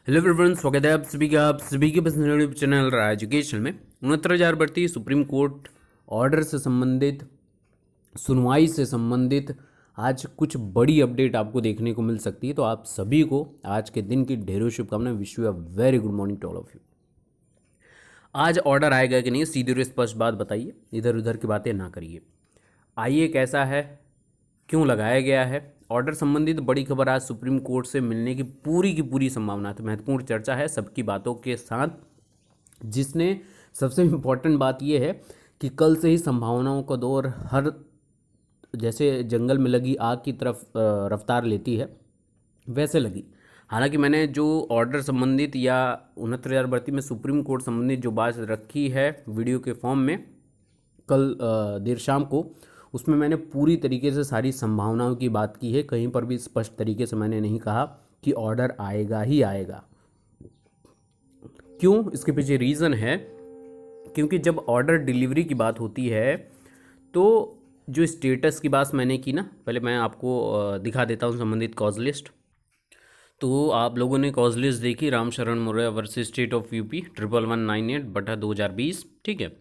Hello everyone, स्वागत है आप सभी के पसंदीदा यूट्यूब चैनल रहा एजुकेशन में। 69,000 भर्ती सुप्रीम कोर्ट ऑर्डर से संबंधित, सुनवाई से संबंधित आज कुछ बड़ी अपडेट आपको देखने को मिल सकती है। तो आप सभी को आज के दिन की ढेरों शुभकामनाएं। Wish you a very good morning to all of you. आज ऑर्डर आएगा कि नहीं, सीधी और स्पष्ट बात बताइए, इधर उधर की बातें ना करिए। आइए, कैसा है, क्यों लगाया गया है ऑर्डर संबंधित बड़ी खबर आज सुप्रीम कोर्ट से मिलने की पूरी संभावना है। तो महत्वपूर्ण चर्चा है सबकी बातों के साथ, जिसने सबसे इम्पोर्टेंट बात यह है कि कल से ही संभावनाओं का दौर हर जैसे जंगल में लगी आग की तरफ रफ्तार लेती है, वैसे लगी। हालांकि मैंने जो ऑर्डर संबंधित या 69,000 भर्ती में सुप्रीम कोर्ट संबंधित जो बात रखी है वीडियो के फॉर्म में कल देर शाम को, उसमें मैंने पूरी तरीके से सारी संभावनाओं की बात की है। कहीं पर भी स्पष्ट तरीके से मैंने नहीं कहा कि ऑर्डर आएगा ही आएगा। क्यों? इसके पीछे रीज़न है, क्योंकि जब ऑर्डर डिलीवरी की बात होती है तो जो स्टेटस की बात मैंने की ना, पहले मैं आपको दिखा देता हूँ संबंधित कॉज लिस्ट। तो आप लोगों ने कॉज लिस्ट देखी, Ramsharan Maurya versus state of UP 1198/2020, ठीक है।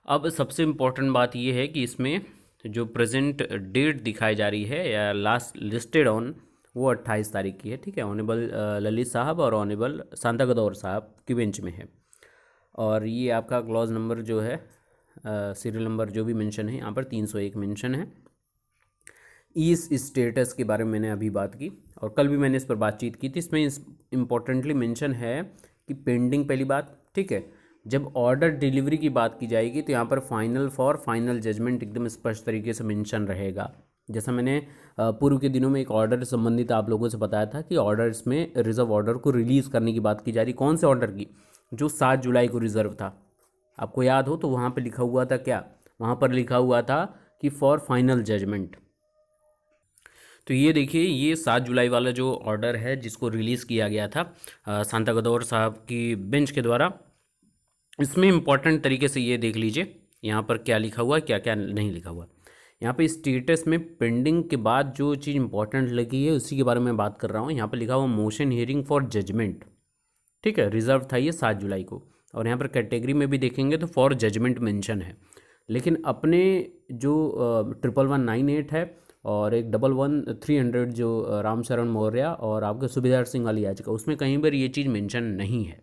अब सबसे इम्पोर्टेंट बात यह है कि इसमें जो प्रेजेंट डेट दिखाई जा रही है या लास्ट लिस्टेड ऑन, वो 28 तारीख की है, ठीक है। ऑनेबल ललित साहब और ऑनेबल शांता गदौर साहब की बेंच में है। और ये आपका क्लॉज नंबर जो है, सीरियल नंबर जो भी मेंशन है यहाँ पर 301 मेंशन है। इस स्टेटस के बारे में मैंने अभी बात की और कल भी मैंने इस पर बातचीत की थी। इसमें इम्पोर्टेंटली मेंशन है कि पेंडिंग, पहली बात, ठीक है। जब ऑर्डर डिलीवरी की बात की जाएगी तो यहाँ पर फाइनल फॉर फाइनल जजमेंट एकदम स्पष्ट तरीके से मेंशन रहेगा। जैसा मैंने पूर्व के दिनों में एक ऑर्डर संबंधित आप लोगों से बताया था कि ऑर्डर इसमें रिजर्व ऑर्डर को रिलीज़ करने की बात की जा रही। कौन से ऑर्डर की? जो 7 जुलाई को रिजर्व था। आपको याद हो तो वहाँ पर लिखा हुआ था क्या? वहाँ पर लिखा हुआ था कि फॉर फाइनल जजमेंट। तो ये देखिए, ये 7 जुलाई वाला जो ऑर्डर है जिसको रिलीज़ किया गया था शांता गदौर साहब की बेंच के द्वारा, इसमें इम्पॉर्टेंट तरीके से ये देख लीजिए यहाँ पर क्या लिखा हुआ है, क्या क्या नहीं लिखा हुआ। यहाँ पे स्टेटस में पेंडिंग के बाद जो चीज़ इंपॉर्टेंट लगी है उसी के बारे में बात कर रहा हूँ। यहाँ पर लिखा हुआ मोशन हियरिंग फॉर जजमेंट, ठीक है। रिजर्व था ये 7 जुलाई को। और यहाँ पर कैटेगरी में भी देखेंगे तो फॉर जजमेंट मेंशन है। लेकिन अपने जो 1198 है और एक 11,300 जो रामशरण मौर्य और आपके सुबेदार सिंह वाली याचिका, उसमें कहीं पर ये चीज़ मेंशन नहीं है।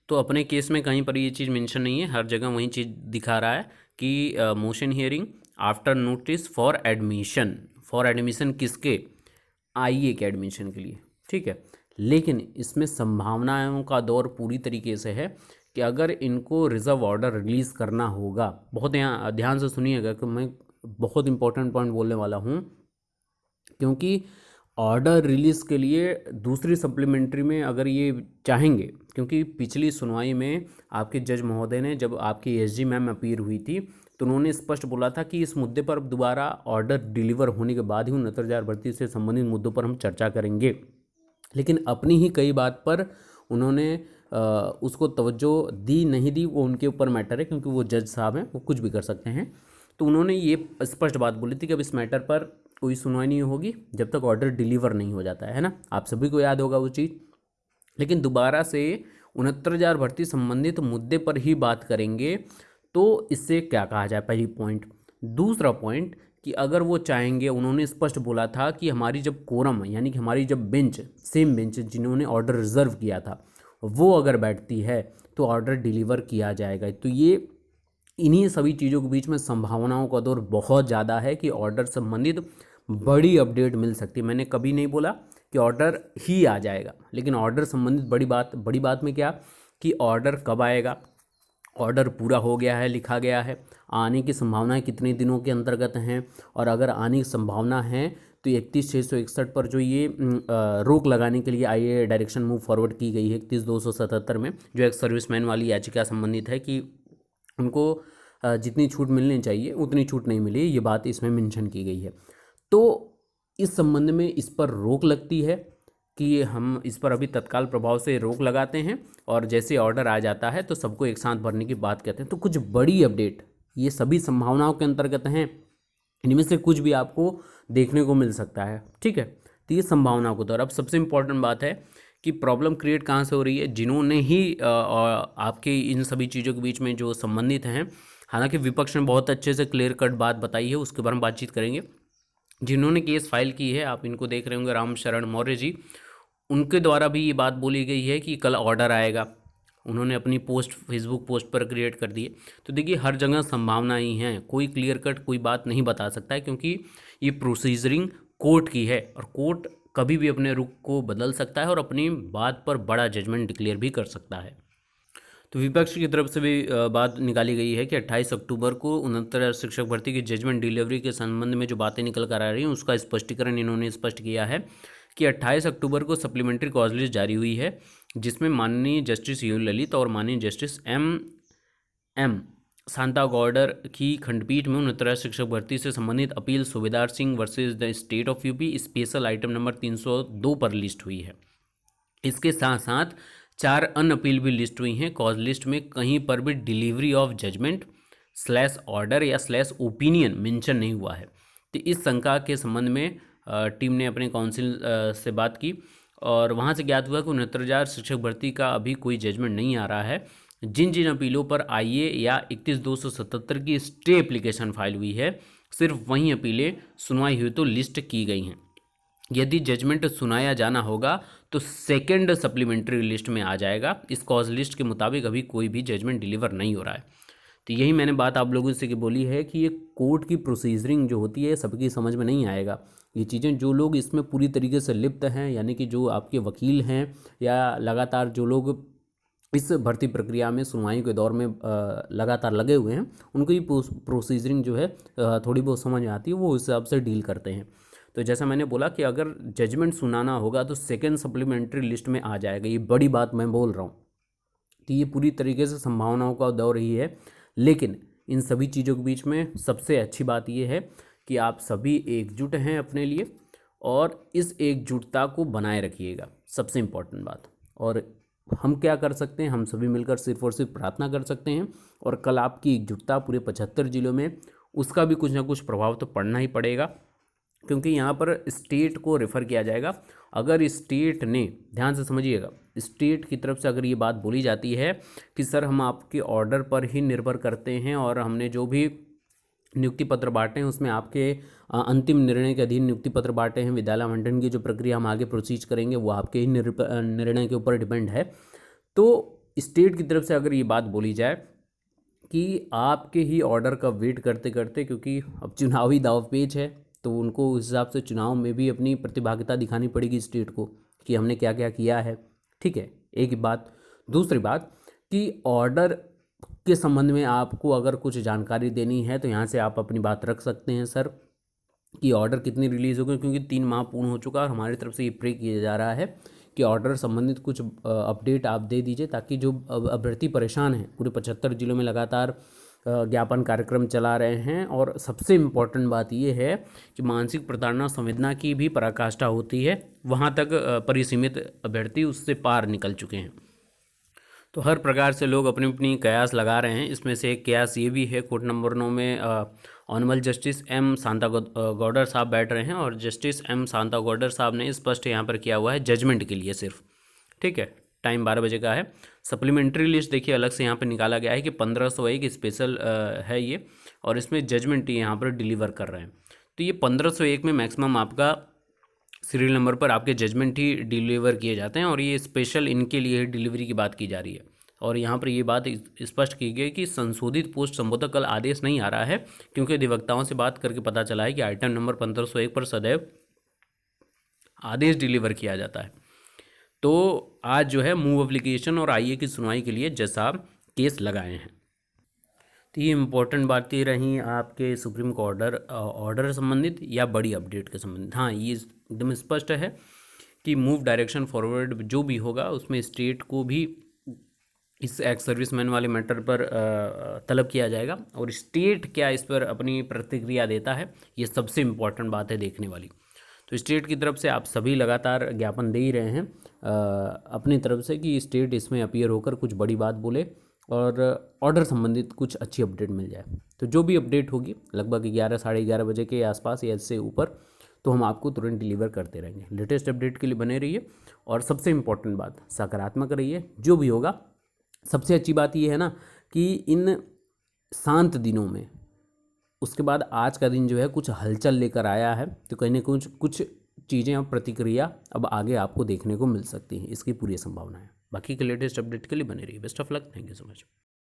तो अपने केस में कहीं पर ये चीज़ मेंशन नहीं है, हर जगह वही चीज़ दिखा रहा है कि motion hearing after notice for admission. For admission किसके? आईए के एडमिशन के लिए, ठीक है। लेकिन इसमें संभावनाओं का दौर पूरी तरीके से है कि अगर इनको रिजर्व ऑर्डर रिलीज़ करना होगा, बहुत यहाँ ध्यान से सुनिएगा कि मैं बहुत इंपॉर्टेंट पॉइंट बोलने वाला हूँ, क्योंकि ऑर्डर रिलीज़ के लिए दूसरी सप्लीमेंट्री में अगर ये चाहेंगे, क्योंकि पिछली सुनवाई में आपके जज महोदय ने, जब आपकी एसजी मैम अपीयर हुई थी, तो उन्होंने स्पष्ट बोला था कि इस मुद्दे पर दोबारा ऑर्डर डिलीवर होने के बाद ही 69,000 भर्ती से संबंधित मुद्दों पर हम चर्चा करेंगे। लेकिन अपनी ही कई बात पर उन्होंने उसको तवज्जो दी नहीं दी, वो उनके ऊपर मैटर है, क्योंकि वो जज साहब हैं, वो कुछ भी कर सकते हैं। तो उन्होंने ये स्पष्ट बात बोली थी कि अब इस मैटर पर कोई सुनवाई नहीं होगी जब तक ऑर्डर डिलीवर नहीं हो जाता है ना। आप सभी को याद होगा वो चीज़। लेकिन दोबारा से 69,000 भर्ती संबंधित मुद्दे पर ही बात करेंगे। तो इससे क्या कहा जाए, पहली पॉइंट। दूसरा पॉइंट कि अगर वो चाहेंगे, उन्होंने स्पष्ट बोला था कि हमारी जब कोरम, यानी कि हमारी जब बेंच, सेम बेंच जिन्होंने ऑर्डर रिजर्व किया था, वो अगर बैठती है तो ऑर्डर डिलीवर किया जाएगा। तो ये इन्हीं सभी चीज़ों के बीच में संभावनाओं का दौर बहुत ज़्यादा है कि ऑर्डर संबंधित बड़ी अपडेट मिल सकती है। मैंने कभी नहीं बोला कि ऑर्डर ही आ जाएगा, लेकिन ऑर्डर संबंधित बड़ी बात में क्या कि ऑर्डर कब आएगा, ऑर्डर पूरा हो गया है, लिखा गया है, आने की संभावनाएं कितने दिनों के अंतर्गत हैं, और अगर आने की संभावना है तो 31,661 पर जो ये रोक लगाने के लिए आई डायरेक्शन मूव फॉरवर्ड की गई है 31,277 में, जो एक सर्विसमैन वाली याचिका संबंधित है कि उनको जितनी छूट मिलनी चाहिए उतनी छूट नहीं मिली, ये बात इसमें मेंशन की गई है। तो इस संबंध में इस पर रोक लगती है कि हम इस पर अभी तत्काल प्रभाव से रोक लगाते हैं, और जैसे ऑर्डर आ जाता है तो सबको एक साथ भरने की बात कहते हैं। तो कुछ बड़ी अपडेट, ये सभी संभावनाओं के अंतर्गत हैं, इनमें से कुछ भी आपको देखने को मिल सकता है, ठीक है। तो ये संभावनाओं को, तो अब सबसे इम्पोर्टेंट बात है कि प्रॉब्लम क्रिएट कहाँ से हो रही है, जिन्होंने ही आपके इन सभी चीज़ों के बीच में जो संबंधित हैं, हालांकि विपक्ष ने बहुत अच्छे से क्लियर कट बात बताई है, उसके बारे में बातचीत करेंगे। जिन्होंने केस फाइल की है, आप इनको देख रहे होंगे, राम शरण मौर्य जी, उनके द्वारा भी ये बात बोली गई है कि कल ऑर्डर आएगा। उन्होंने अपनी पोस्ट फेसबुक पोस्ट पर क्रिएट कर दिए। तो देखिए हर जगह संभावना ही है, कोई क्लियर कट कोई बात नहीं बता सकता है, क्योंकि ये प्रोसीजरिंग कोर्ट की है और कोर्ट कभी भी अपने रुख को बदल सकता है और अपनी बात पर बड़ा जजमेंट डिक्लेयर भी कर सकता है। तो विपक्ष की तरफ से भी बात निकाली गई है कि 28 अक्टूबर को 69 शिक्षक भर्ती की जजमेंट डिलीवरी के संबंध में जो बातें निकल कर आ रही हैं उसका स्पष्टीकरण इन्होंने स्पष्ट किया है कि 28 अक्टूबर को सप्लीमेंट्री कॉज लिस्ट जारी हुई है, जिसमें माननीय जस्टिस यू ललित और माननीय जस्टिस एम शांता गौडर की खंडपीठ में 69 शिक्षक भर्ती से संबंधित अपील सूबेदार Singh versus the state of UP special item number 302 पर लिस्ट हुई है। इसके साथ साथ 4 अन्य अपील भी लिस्ट हुई हैं। कॉज लिस्ट में कहीं पर भी डिलीवरी ऑफ जजमेंट / ऑर्डर या / ओपिनियन मेंशन नहीं हुआ है। तो इस शंका के संबंध में टीम ने अपने काउंसिल से बात की और वहाँ से ज्ञात हुआ कि 69,000 शिक्षक भर्ती का अभी कोई जजमेंट नहीं आ रहा है। जिन जिन अपीलों पर आईए या 31,277 की स्टे एप्लीकेशन फाइल हुई है, सिर्फ वहीं अपीलें सुनवाई हुई तो लिस्ट की गई हैं। यदि जजमेंट सुनाया जाना होगा तो सेकंड सप्लीमेंट्री लिस्ट में आ जाएगा। इस कॉज लिस्ट के मुताबिक अभी कोई भी जजमेंट डिलीवर नहीं हो रहा है। तो यही मैंने बात आप लोगों से बोली है कि ये कोर्ट की प्रोसीजरिंग जो होती है सबकी समझ में नहीं आएगा। ये चीज़ें जो लोग इसमें पूरी तरीके से लिप्त हैं, यानी कि जो आपके वकील हैं या लगातार जो लोग इस भर्ती प्रक्रिया में सुनवाई के दौर में लगातार लगे हुए हैं, उनको ये प्रोसीजरिंग जो है थोड़ी बहुत समझ में आती है, वो उस हिसाब से डील करते हैं। तो जैसा मैंने बोला कि अगर जजमेंट सुनाना होगा तो सेकंड सप्लीमेंट्री लिस्ट में आ जाएगा। ये बड़ी बात मैं बोल रहा हूँ। तो ये पूरी तरीके से संभावनाओं का दौर ही है, लेकिन इन सभी चीज़ों के बीच में सबसे अच्छी बात ये है कि आप सभी एकजुट हैं अपने लिए और इस एकजुटता को बनाए रखिएगा, सबसे इम्पोर्टेंट बात। और हम क्या कर सकते हैं, हम सभी मिलकर सिर्फ और सिर्फ प्रार्थना कर सकते हैं और कल आपकी एकजुटता पूरे 75 जिलों में, उसका भी कुछ ना कुछ प्रभाव तो पड़ना ही पड़ेगा, क्योंकि यहाँ पर स्टेट को रेफ़र किया जाएगा। अगर स्टेट ने, ध्यान से समझिएगा, स्टेट की तरफ से अगर ये बात बोली जाती है कि सर हम आपके ऑर्डर पर ही निर्भर करते हैं और हमने जो भी नियुक्ति पत्र बांटे हैं उसमें आपके अंतिम निर्णय के अधीन नियुक्ति पत्र बांटे हैं, विद्यालय आवंटन की जो प्रक्रिया हम आगे प्रोसीज करेंगे वो आपके ही निर्णय के ऊपर डिपेंड है। तो स्टेट की तरफ से अगर ये बात बोली जाए कि आपके ही ऑर्डर का वेट करते करते, क्योंकि अब चुनावी दांवपेच है, तो उनको उस हिसाब से चुनाव में भी अपनी प्रतिभागिता दिखानी पड़ेगी स्टेट को कि हमने क्या क्या किया है। ठीक है, एक बात। दूसरी बात कि ऑर्डर के संबंध में आपको अगर कुछ जानकारी देनी है तो यहाँ से आप अपनी बात रख सकते हैं सर कि ऑर्डर कितनी रिलीज़ हो गई, क्योंकि 3 माह पूर्ण हो चुका है और हमारी तरफ से ये प्रे किया जा रहा है कि ऑर्डर संबंधित कुछ अपडेट आप दे दीजिए, ताकि जो अभ्यर्थी परेशान हैं, पूरे 75 जिलों में लगातार ज्ञापन कार्यक्रम चला रहे हैं। और सबसे इम्पॉर्टेंट बात यह है कि मानसिक प्रताड़ना संवेदना की भी पराकाष्ठा होती है, वहाँ तक परिसीमित अभ्यर्थी उससे पार निकल चुके हैं। तो हर प्रकार से लोग अपनी अपनी कयास लगा रहे हैं। इसमें से एक कयास ये भी है, कोर्ट नंबर 9 में honourable justice M Shanta Goudar साहब बैठ रहे हैं और जस्टिस एम शांता गौडर साहब ने स्पष्ट यहाँ पर किया हुआ है जजमेंट के लिए सिर्फ। ठीक है, टाइम 12 बजे का है। सप्लीमेंट्री लिस्ट देखिए अलग से यहाँ पर निकाला गया है कि 1501 स्पेशल है ये, और इसमें जजमेंट यहाँ पर डिलीवर कर रहे हैं। तो ये 1501 में मैक्सिमम आपका सीरियल नंबर पर आपके जजमेंट ही डिलीवर किए जाते हैं और ये स्पेशल इनके लिए ही डिलीवरी की बात की जा रही है। और यहाँ पर ये बात स्पष्ट की गई कि संशोधित पोस्ट संबोधक कल आदेश नहीं आ रहा है, क्योंकि अधिवक्ताओं से बात करके पता चला है कि आइटम नंबर 1501 पर सदैव आदेश डिलीवर किया जाता है। तो आज जो है मूव एप्लीकेशन और आईए की सुनवाई के लिए जज साहब केस लगाए हैं। तो ये इम्पोर्टेंट बातें रहीं आपके सुप्रीम कोर्ट ऑर्डर संबंधित या बड़ी अपडेट के संबंधित। हाँ, ये एकदम स्पष्ट है कि मूव डायरेक्शन फॉरवर्ड जो भी होगा उसमें स्टेट को भी इस एक्स सर्विसमैन वाले मैटर पर तलब किया जाएगा और स्टेट क्या इस पर अपनी प्रतिक्रिया देता है, ये सबसे इम्पोर्टेंट बात है देखने वाली। तो स्टेट की तरफ से आप सभी लगातार ज्ञापन दे ही रहे हैं अपनी तरफ से कि स्टेट इसमें अपीयर होकर कुछ बड़ी बात बोले और ऑर्डर संबंधित कुछ अच्छी अपडेट मिल जाए। तो जो भी अपडेट होगी लगभग 11 साढ़े 11 बजे के आसपास या इससे ऊपर, तो हम आपको तुरंत डिलीवर करते रहेंगे। लेटेस्ट अपडेट के लिए बने रहिए और सबसे इम्पोर्टेंट बात, सकारात्मक रहिए। जो भी होगा, सबसे अच्छी बात ये है ना कि इन शांत दिनों में उसके बाद आज का दिन जो है कुछ हलचल लेकर आया है, तो कहीं ना कुछ कुछ चीज़ें और प्रतिक्रिया अब आगे आपको देखने को मिल सकती हैं, इसकी पूरी संभावना है। बाकी के लेटेस्ट अपडेट के लिए बने रहिए। Best of luck, thank you so much.